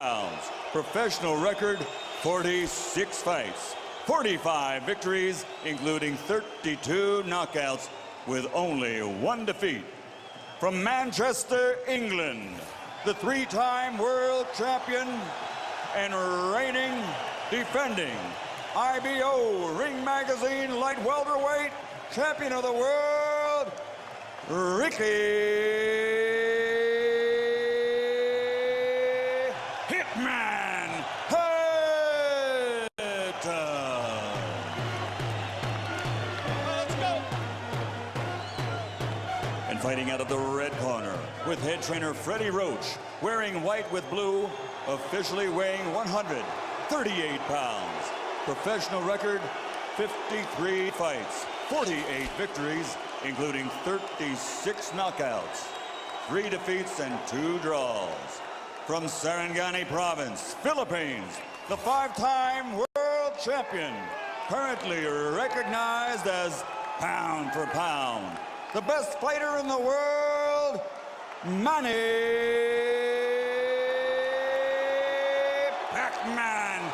pounds. Professional record, 46 fights, 45 victories, including 32 knockouts, with only 1 defeat. From Manchester, England, the 3-time world champion and reigning, defending IBO Ring Magazine light welterweight champion of the world, Ricky Hatton. Let's go. And fighting out of the red corner with head trainer Freddie Roach, wearing white with blue, officially weighing 138 pounds. Professional record, 53 fights, 48 victories, including 36 knockouts, 3 defeats and 2 draws. From Sarangani Province, Philippines, the 5-time world champion, currently recognized as pound for pound, the best fighter in the world, Manny Pacman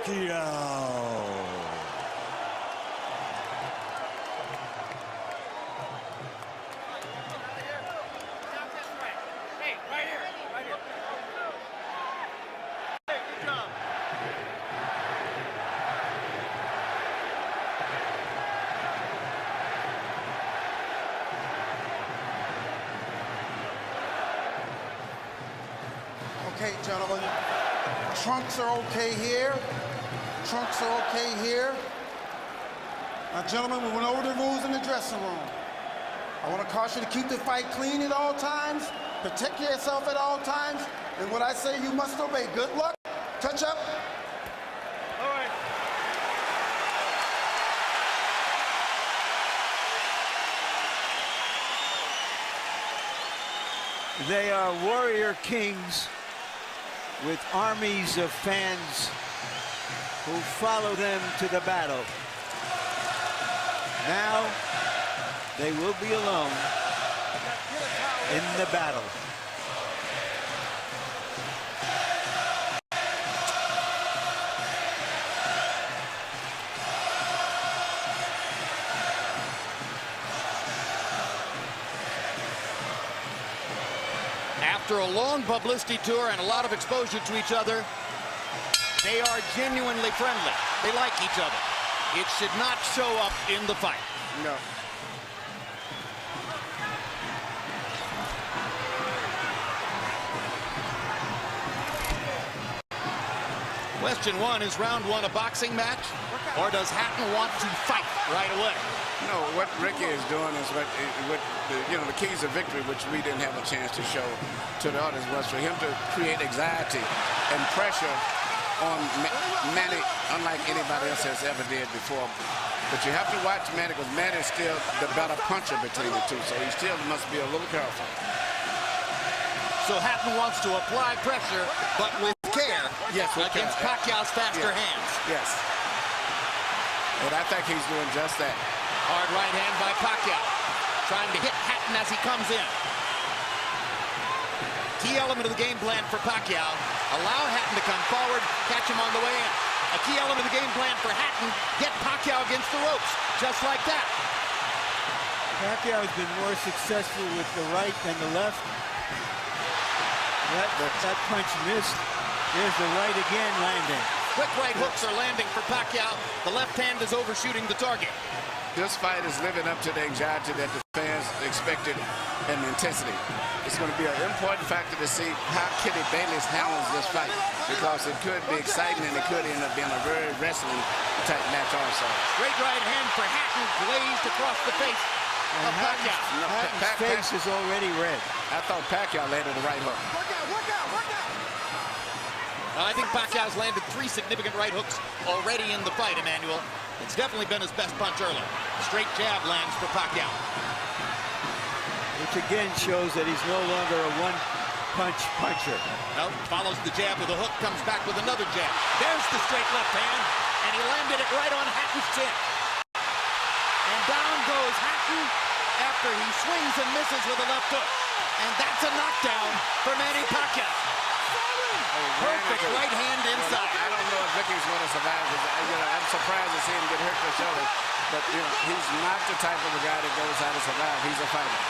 Pacquiao. Okay, gentlemen, trunks are okay here. Trunks are okay here. Now, gentlemen, we went over the rules in the dressing room. I want to caution you to keep the fight clean at all times, protect yourself at all times, and what I say you must obey. Good luck. Touch up. All right. They are warrior kings with armies of fans who follow them to the battle. Now they will be alone in the battle. After a long publicity tour and a lot of exposure to each other, they are genuinely friendly. They like each other. It should not show up in the fight. No. Question 1, is round 1 a boxing match, or does Hatton want to fight right away? No, what Ricky is doing is what the keys of victory, which we didn't have a chance to show to the audience, was for him to create anxiety and pressure on Manny, unlike anybody else has ever did before. But you have to watch Manny, because Manny is still the better puncher between the two, so he still must be a little careful. So Hatton wants to apply pressure, but with care, yes, against Pacquiao's faster hands. Yes. And I think he's doing just that. Hard right hand by Pacquiao, trying to hit Hatton as he comes in. Key element of the game plan for Pacquiao, allow Hatton to come forward, catch him on the way in. A key element of the game plan for Hatton, get Pacquiao against the ropes, just like that. Pacquiao has been more successful with the right than the left. That punch missed. There's the right again landing. Quick right hooks are landing for Pacquiao. The left hand is overshooting the target. This fight is living up to the anxiety that the fans expected and the intensity. It's going to be an important factor to see how Kitty Bailey's handles this fight, because it could be exciting and it could end up being a very wrestling type match also. Great right hand for Hatton, glazed across the face of Pacquiao. Hatton's face is already red. I thought Pacquiao landed the right hook. Work out. I think Pacquiao's landed 3 significant right hooks already in the fight, Emmanuel. It's definitely been his best punch early. Straight jab lands for Pacquiao. Which again shows that he's no longer a one-punch puncher. No, follows the jab with a hook, comes back with another jab. There's the straight left hand, and he landed it right on Hatton's chin. And down goes Hatton after he swings and misses with a left hook. And that's a knockdown for Manny right hand inside. I don't know if Ricky's going to survive. I'm surprised to see him get hurt for the shoulder. But, he's not the type of a guy that goes out to survive. He's a fighter.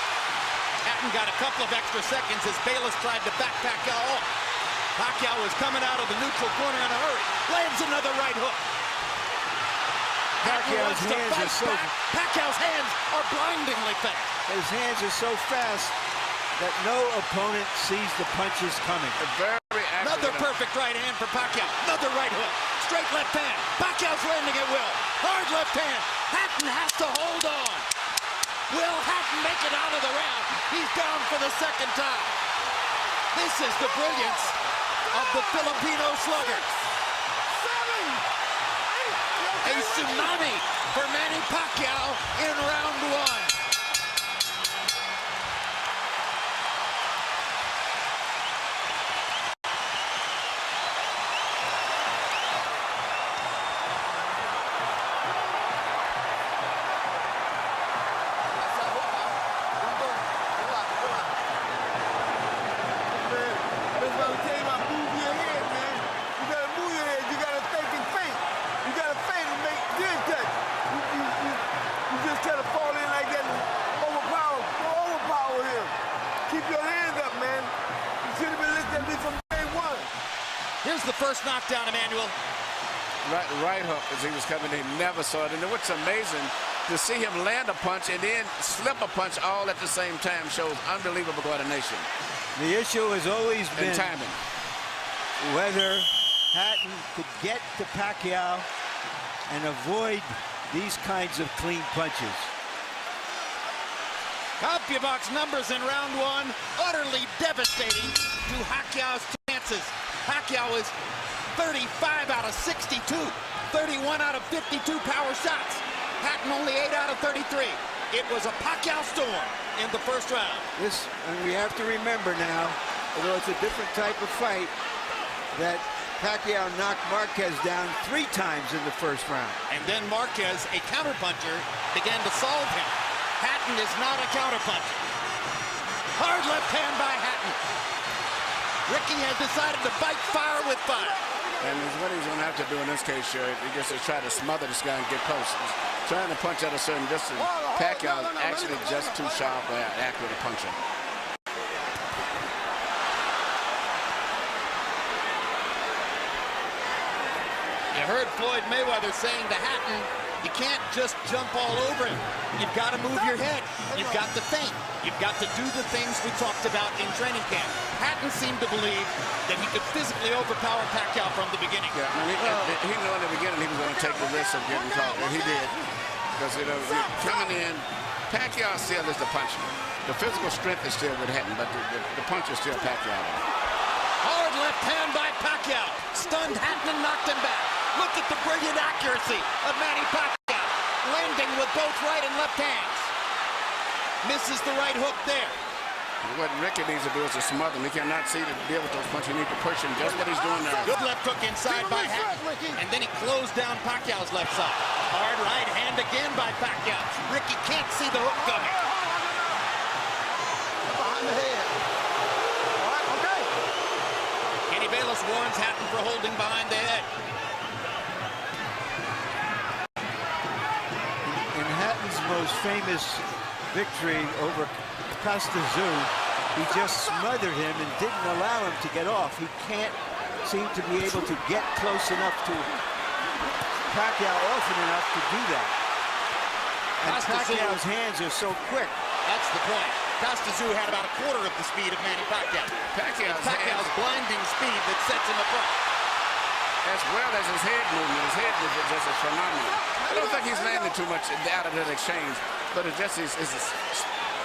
Hatton got a couple of extra seconds as Bayless tried to back Pacquiao off. Pacquiao was coming out of the neutral corner in a hurry. Lands another right hook. Pacquiao's hands are so... Pacquiao's hands are blindingly fast. His hands are so fast that no opponent sees the punches coming. Very accurate. Another perfect right hand for Pacquiao. Another right hook. Straight left hand. Pacquiao's landing at will. Hard left hand. Hatton has to hold on. Will Hatton make it out of the round? He's down for the second time. This is the brilliance of the Filipino slugger. A tsunami for Manny Pacquiao in round one. Here's the first knockdown, Emmanuel. Right hook as he was coming in. Never saw it. And what's amazing, to see him land a punch and then slip a punch all at the same time shows unbelievable coordination. The issue has always been timing. Whether Hatton could get to Pacquiao and avoid these kinds of clean punches. CompuBox numbers in round one, utterly devastating to Pacquiao's chances. Pacquiao is 35 out of 62, 31 out of 52 power shots. Hatton only 8 out of 33. It was a Pacquiao storm in the first round. And we have to remember now, although it's a different type of fight, that Pacquiao knocked Marquez down 3 times in the first round. And then Marquez, a counterpuncher, began to solve him. Hatton is not a counterpuncher. Hard left hand by Hatton. Ricky has decided to fight fire with fire. And what he's going to have to do in this case, sure, he just to try to smother this guy and get close. He's trying to punch at a certain distance. Pacquiao is actually just too sharp or accurate a puncher. You heard Floyd Mayweather saying to Hatton, you can't just jump all over him. You've got to move your head. You've got to think. You've got to do the things we talked about in training camp. Hatton seemed to believe that he could physically overpower Pacquiao from the beginning. Yeah, I mean, he knew in the beginning he was going to take the risk of getting caught, and he did. Because, coming in, Pacquiao still is the puncher. The physical strength is still with Hatton, but the punch is still Pacquiao. Hard left hand by Pacquiao. Stunned Hatton and knocked him back. Look at the brilliant accuracy of Manny Pacquiao. Landing with both right and left hands. Misses the right hook there. What Ricky needs to do is to smother him. He cannot see to deal with those punches. He needs to push him. Just what he's doing now. Good left hook inside by Hatton. And then he closed down Pacquiao's left side. Hard right hand again by Pacquiao. Ricky can't see the hook coming. Behind the head. All right, okay. Kenny Bayless warns Hatton for holding behind the head. In Hatton's most famous victory over Costa, he just smothered him and didn't allow him to get off. He can't seem to be able to get close enough to Pacquiao often enough to do that. And Pacquiao's hands are so quick. That's the point. Costa had about a quarter of the speed of Manny Pacquiao. Pacquiao's blinding speed that sets him apart. As well as his head movement. His head movement just is phenomenal. I don't think he's landed too much out of that exchange, but it just is his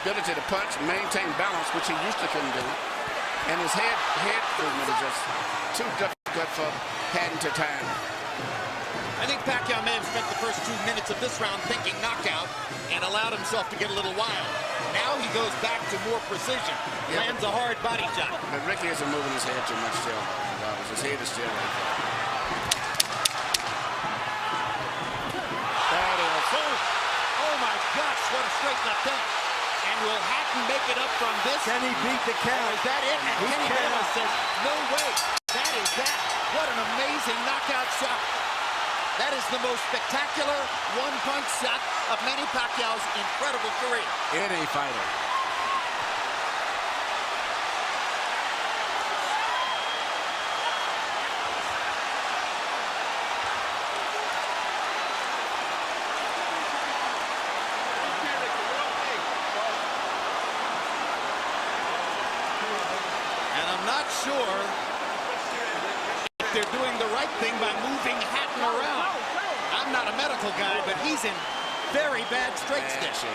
ability to punch, maintain balance, which he used to couldn't do. And his head movement is just too difficult for Hatton to time. I think Pacquiao may have spent the first 2 minutes of this round thinking knockout and allowed himself to get a little wild. Now he goes back to more precision. Lands a hard body shot. But Ricky isn't moving his head too much still. His head is still right there. That is oh my gosh, what a straight left hand. And will Hatton make it up from this? Can he beat the count? Is that it? And Kenny Bayless says, no way. That is that. shot. That is the most spectacular one-punch shot of Manny Pacquiao's incredible career. Any fighter. And I'm not sure if they're doing the right thing by moving Hatton around. I'm not a medical guy, but he's in very bad straight stitch.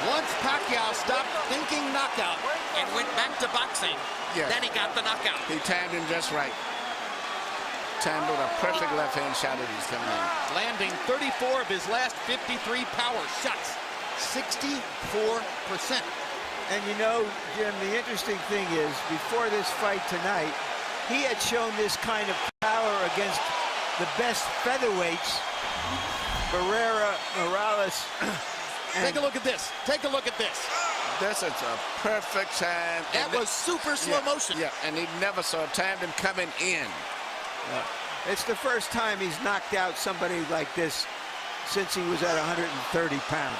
Once Pacquiao stopped thinking knockout and went back to boxing, then he got the knockout. He timed him just right. Timed with a perfect left-hand shot that he's coming in. Landing 34 of his last 53 power shots, 64%. And you know, Jim, the interesting thing is, before this fight tonight, he had shown this kind of power against the best featherweights, Barrera, Morales. Take a look at this. Take a look at this. This is a perfect time. That was super slow motion. Yeah, and he never saw timed him coming in. It's the first time he's knocked out somebody like this since he was at 130 pounds.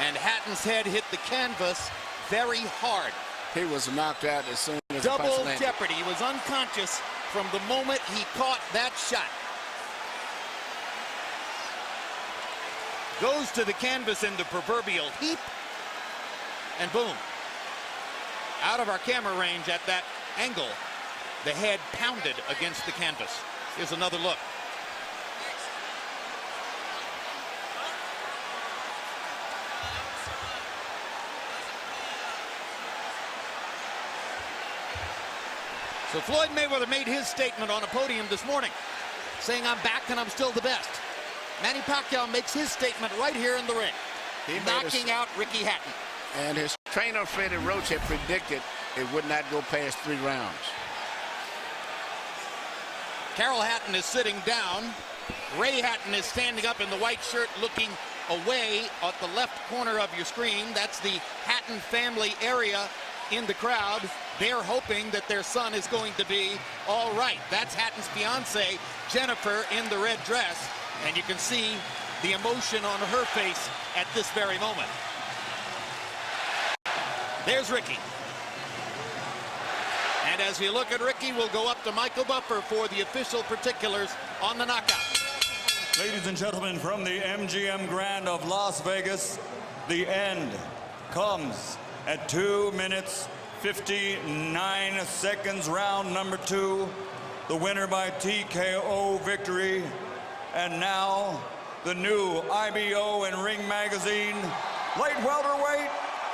And Hatton's head hit the canvas very hard. He was knocked out as soon as the punch Double landed. jeopardy. He was unconscious from the moment he caught that shot. Goes to the canvas in the proverbial heap, and boom. Out of our camera range at that angle, the head pounded against the canvas. Here's another look. So Floyd Mayweather made his statement on a podium this morning, saying, "I'm back and I'm still the best." Manny Pacquiao makes his statement right here in the ring, knocking out Ricky Hatton. And his trainer, Freddie Roach, had predicted it would not go past 3 rounds. Carol Hatton is sitting down. Ray Hatton is standing up in the white shirt looking away at the left corner of your screen. That's the Hatton family area in the crowd. They're hoping that their son is going to be all right. That's Hatton's fiance, Jennifer, in the red dress. And you can see the emotion on her face at this very moment. There's Ricky. And as we look at Ricky, we'll go up to Michael Buffer for the official particulars on the knockout. Ladies and gentlemen, from the MGM Grand of Las Vegas, the end comes at 2 minutes, 59 seconds, round number 2. The winner by TKO victory. And now, the new IBO and Ring magazine, light welterweight,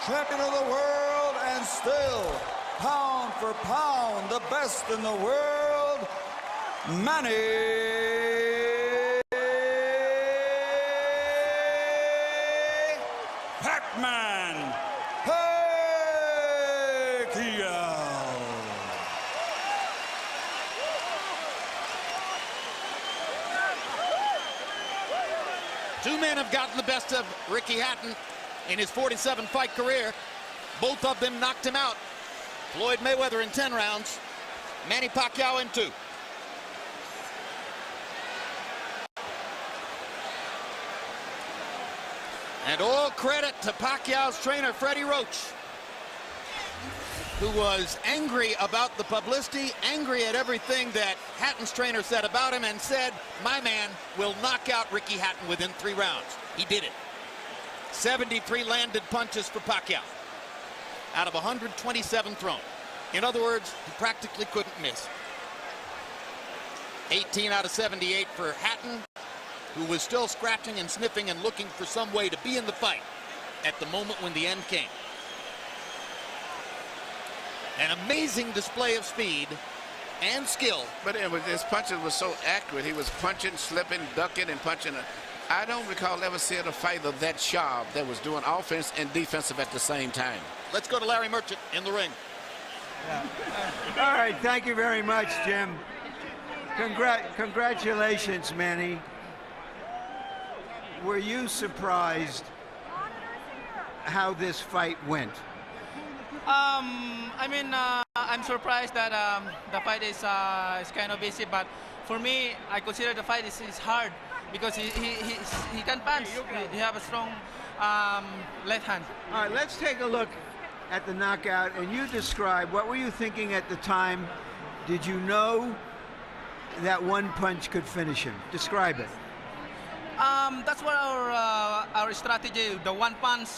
champion of the world, and still, pound for pound, the best in the world, Manny Pacman Pacquiao. Two men have gotten the best of Ricky Hatton in his 47-fight career. Both of them knocked him out. Floyd Mayweather in 10 rounds, Manny Pacquiao in 2. And all credit to Pacquiao's trainer, Freddie Roach, who was angry about the publicity, angry at everything that Hatton's trainer said about him, and said, "My man will knock out Ricky Hatton within 3 rounds." He did it. 73 landed punches for Pacquiao out of 127 thrown. In other words, he practically couldn't miss. 18 out of 78 for Hatton, who was still scratching and sniffing and looking for some way to be in the fight at the moment when the end came. An amazing display of speed and skill. But his punches were so accurate. He was punching, slipping, ducking, and punching. I don't recall ever seeing a fighter that sharp that was doing offense and defensive at the same time. Let's go to Larry Merchant in the ring. All right, thank you very much, Jim. Congratulations, Manny. were you surprised how this fight went? I mean, I'm surprised that the fight is kind of easy, but for me, I consider the fight is hard because he can punch. He have a strong left hand. All right, let's take a look at the knockout, and you describe, what were you thinking at the time? Did you know that one punch could finish him? Describe it. That's what our strategy, the one punch,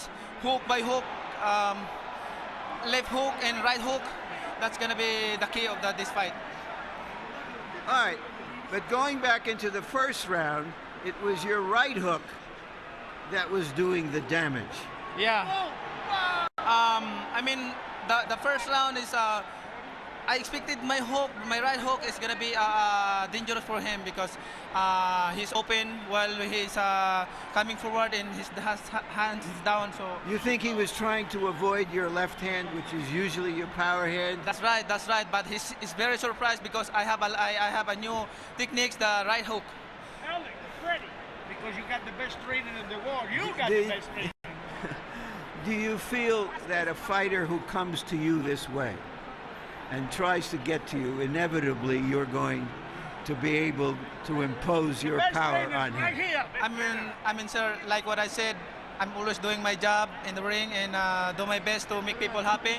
hook by hook, left hook and right hook. That's gonna be the key of this fight. All right, but going back into the first round, it was your right hook that was doing the damage. Yeah. I mean, the first round is, I expected my right hook is gonna be dangerous for him because he's open while he's coming forward and his hands is down. So you think he was trying to avoid your left hand, which is usually your power hand? That's right. But he's very surprised because I have a new techniques, the right hook. Alex, Freddie, because you got the best training in the world. You got the best training. Do you feel that a fighter who comes to you this way and tries to get to you, inevitably you're going to be able to impose your power on him? Right here. I mean, sir, like what I said, I'm always doing my job in the ring and do my best to make people happy.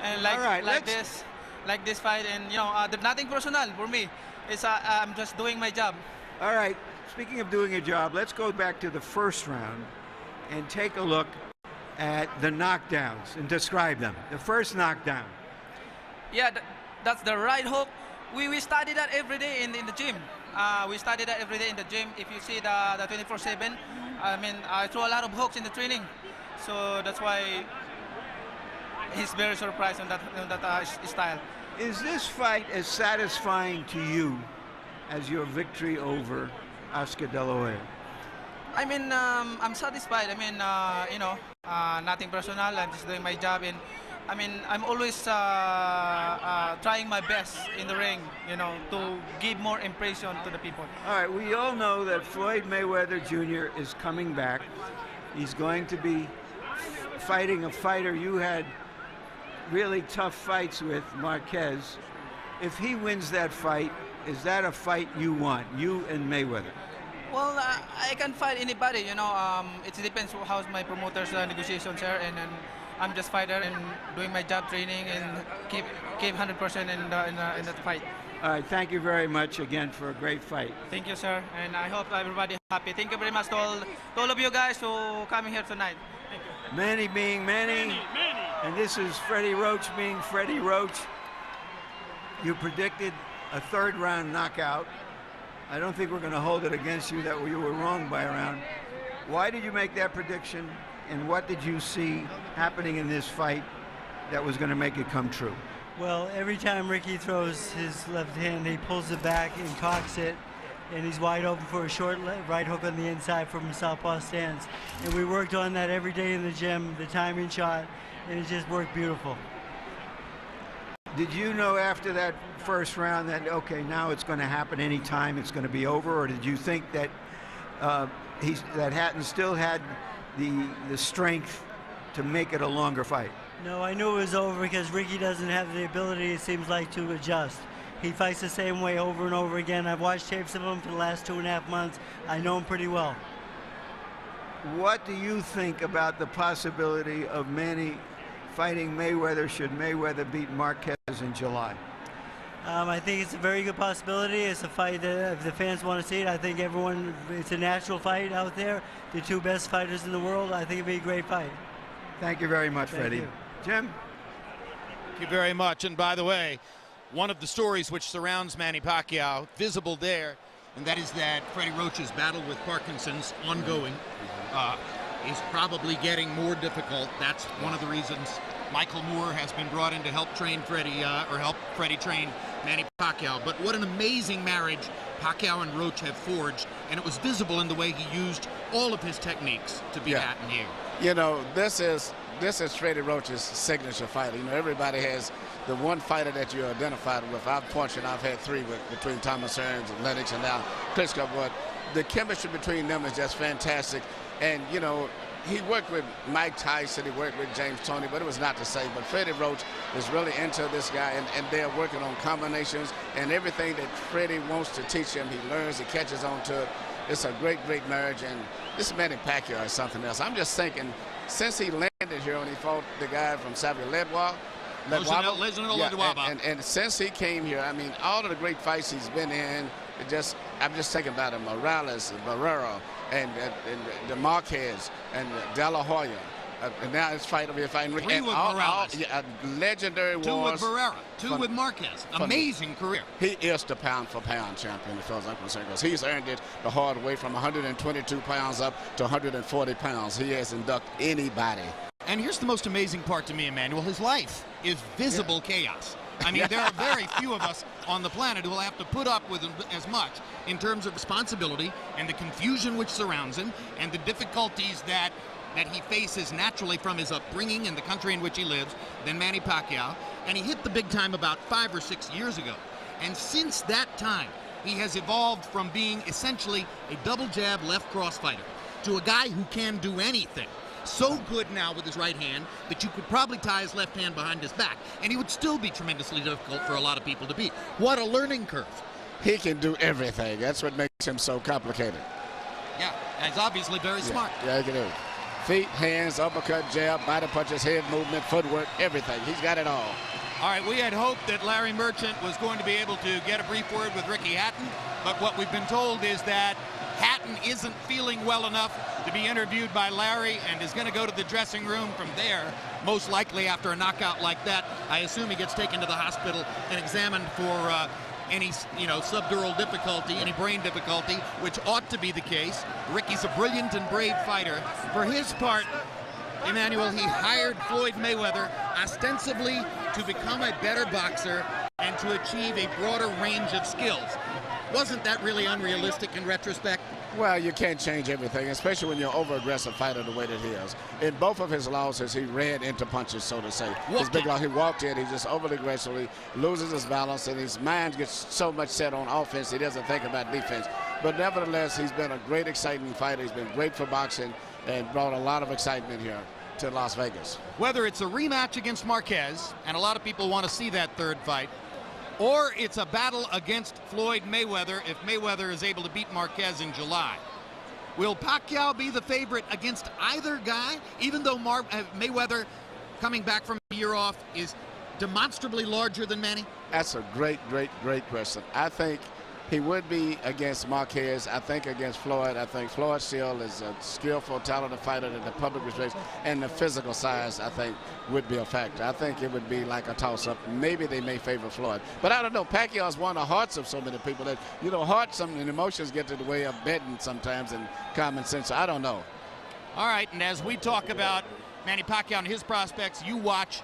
And like this fight, and you know, there's nothing personal for me. It's I'm just doing my job. All right. Speaking of doing a job, let's go back to the first round and take a look at the knockdowns and describe them. The first knockdown. Yeah, that's the right hook. We study that every day in the gym. We study that every day in the gym. If you see the 24/7, I mean, I throw a lot of hooks in the training, so that's why he's very surprised on that style. Is this fight as satisfying to you as your victory over Oscar De La Hoya? I mean, I'm satisfied. I mean, you know, nothing personal. I'm just doing my job, and I mean, I'm always trying my best in the ring, you know, to give more impression to the people. All right, we all know that Floyd Mayweather Jr. is coming back. He's going to be fighting a fighter you had really tough fights with, Marquez. If he wins that fight, is that a fight you want, you and Mayweather? Well, I can fight anybody, you know. It depends how's my promoter's negotiations are, and I'm just fighter and doing my job, training, and keep 100% in that fight. All right, thank you very much again for a great fight. Thank you, sir, and I hope everybody happy. Thank you very much to all of you guys who coming here tonight. Thank you. Manny being Manny, and this is Freddie Roach being Freddie Roach. You predicted a third round knockout. I don't think we're going to hold it against you that you were wrong by a round. Why did you make that prediction, and what did you see happening in this fight that was going to make it come true? Well, every time Ricky throws his left hand, he pulls it back and cocks it, and he's wide open for a short right hook on the inside from a southpaw stance. And we worked on that every day in the gym, the timing shot, and it just worked beautiful. Did you know after that first round that, okay, now it's going to happen anytime, it's going to be over, or did you think that that Hatton still had the strength to make it a longer fight? No, I knew it was over because Ricky doesn't have the ability, it seems like, to adjust. He fights the same way over and over again. I've watched tapes of him for the last 2.5 months. I know him pretty well. What do you think about the possibility of Manny fighting Mayweather should Mayweather beat Marquez in July? I think it's a very good possibility. It's a fight that if the fans want to see it, I think it's a natural fight out there. The two best fighters in the world. I think it'd be a great fight. Thank you very much, Freddie. You. Jim? Thank you very much. And by the way, one of the stories which surrounds Manny Pacquiao, visible there, and that is that Freddie Roach's battle with Parkinson's ongoing, is probably getting more difficult. That's one of the reasons Michael Moore has been brought in to help train Freddie, or help Freddie train Manny Pacquiao. But what an amazing marriage Pacquiao and Roach have forged, and it was visible in the way he used all of his techniques to beat Hatton here. You know, this is Freddie Roach's signature fight. You know, everybody has the one fighter that you're identified with. I've had 3 between Thomas Hearns and Lennox and now Klitschko, but the chemistry between them is just fantastic. And, you know, he worked with Mike Tyson, he worked with James Toney, but it was not the same. But Freddie Roach is really into this guy, and they're working on combinations and everything that Freddie wants to teach him. He learns, he catches on to it. It's a great, great marriage, and this Manny Pacquiao is something else. I'm just thinking, since he landed here and he fought the guy from Xavier Ledwaba, and since he came here, I mean, all of the great fights he's been in, I'm just thinking about him, Morales, Barrera, and the Marquez, and De La Hoya. And now it's fighting Ricky. 3 with Morales. Legendary wars. 2 with Barrera. 2 with Marquez. Amazing career. He is the pound-for-pound champion, as far as I'm concerned, because he's earned it the hard way from 122 pounds up to 140 pounds. He hasn't ducked anybody. And here's the most amazing part to me, Emmanuel. His life is visible chaos. I mean, there are very few of us on the planet who will have to put up with as much in terms of responsibility and the confusion which surrounds him and the difficulties that he faces naturally from his upbringing in the country in which he lives than Manny Pacquiao. And he hit the big time about 5 or 6 years ago. And since that time, he has evolved from being essentially a double jab left cross fighter to a guy who can do anything. So good now with his right hand that you could probably tie his left hand behind his back, and he would still be tremendously difficult for a lot of people to beat. What a learning curve. He can do everything. That's what makes him so complicated. Yeah, and he's obviously very smart. Yeah, he can do it. Feet, hands, uppercut, jab, body punches, head movement, footwork, everything. He's got it all. All right, we had hoped that Larry Merchant was going to be able to get a brief word with Ricky Hatton, but what we've been told is that Hatton isn't feeling well enough to be interviewed by Larry and is going to go to the dressing room from there, most likely after a knockout like that. I assume he gets taken to the hospital and examined for any, subdural difficulty, any brain difficulty, which ought to be the case. Ricky's a brilliant and brave fighter. For his part, Emmanuel, he hired Floyd Mayweather ostensibly to become a better boxer and to achieve a broader range of skills. Wasn't that really unrealistic in retrospect? Well, you can't change everything, especially when you're an over-aggressive fighter the way that he is. In both of his losses, he ran into punches, so to say. His big loss, he walked in, he just overly aggressively loses his balance, and his mind gets so much set on offense, he doesn't think about defense. But nevertheless, he's been a great, exciting fighter. He's been great for boxing and brought a lot of excitement here to Las Vegas. Whether it's a rematch against Marquez, and a lot of people want to see that third fight, or it's a battle against Floyd Mayweather if Mayweather is able to beat Marquez in July. Will Pacquiao be the favorite against either guy, even though Mayweather, coming back from a year off, is demonstrably larger than Manny? That's a great, great, great question. I think he would be against Marquez. I think against Floyd. I think Floyd still is a skillful, talented fighter that the public respects, and the physical size, I think, would be a factor. I think it would be like a toss-up. Maybe they may favor Floyd. But I don't know. Pacquiao's won the hearts of so many people that, hearts and emotions get to the way of betting sometimes and common sense. So I don't know. All right, and as we talk about Manny Pacquiao and his prospects, you watch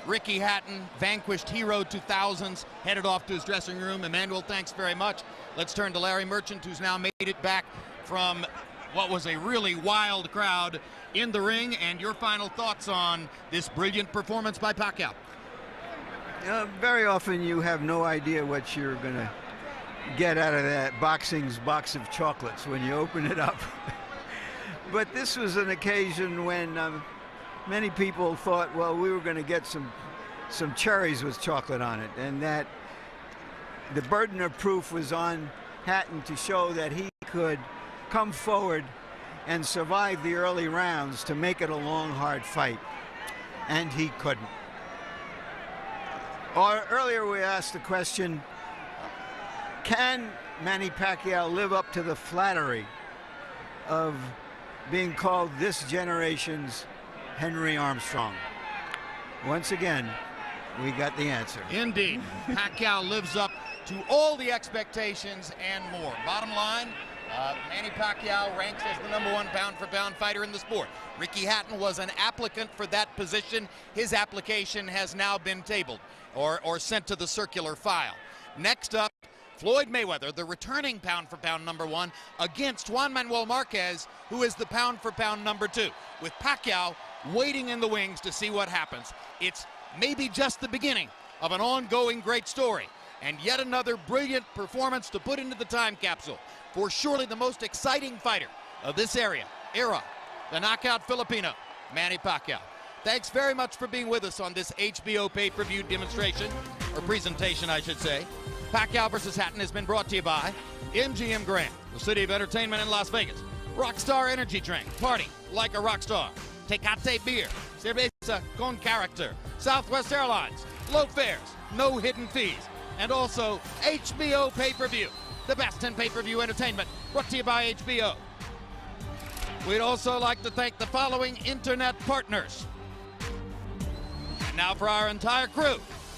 Ricky Hatton, vanquished hero 2000s, headed off to his dressing room. Emmanuel, thanks very much. Let's turn to Larry Merchant, who's now made it back from what was a really wild crowd in the ring, and your final thoughts on this brilliant performance by Pacquiao. Very often you have no idea what you're going to get out of that boxing's box of chocolates when you open it up. But this was an occasion when many people thought, well, we were going to get some cherries with chocolate on it, and that the burden of proof was on Hatton to show that he could come forward and survive the early rounds to make it a long, hard fight, and he couldn't. Earlier we asked the question, can Manny Pacquiao live up to the flattery of being called this generation's Henry Armstrong? Once again, we got the answer. Indeed. Pacquiao lives up to all the expectations and more. Bottom line, Manny Pacquiao ranks as the #1 pound-for-pound fighter in the sport. Ricky Hatton was an applicant for that position. His application has now been tabled or sent to the circular file. Next up, Floyd Mayweather, the returning pound-for-pound #1, against Juan Manuel Marquez, who is the pound-for-pound #2, with Pacquiao waiting in the wings to see what happens. It's maybe just the beginning of an ongoing great story and yet another brilliant performance to put into the time capsule for surely the most exciting fighter of this era, the knockout Filipino, Manny Pacquiao. Thanks very much for being with us on this HBO pay-per-view demonstration, or presentation, I should say. Pacquiao versus Hatton has been brought to you by MGM Grand, the city of entertainment in Las Vegas. Rockstar Energy Drink, party like a rock star. Tecate Beer, cerveza con character. Southwest Airlines, low fares, no hidden fees. And also HBO pay-per-view, the best in pay-per-view entertainment, brought to you by HBO. We'd also like to thank the following internet partners. And now for our entire crew,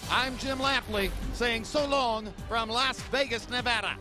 I'm Jim Lampley saying so long from Las Vegas, Nevada.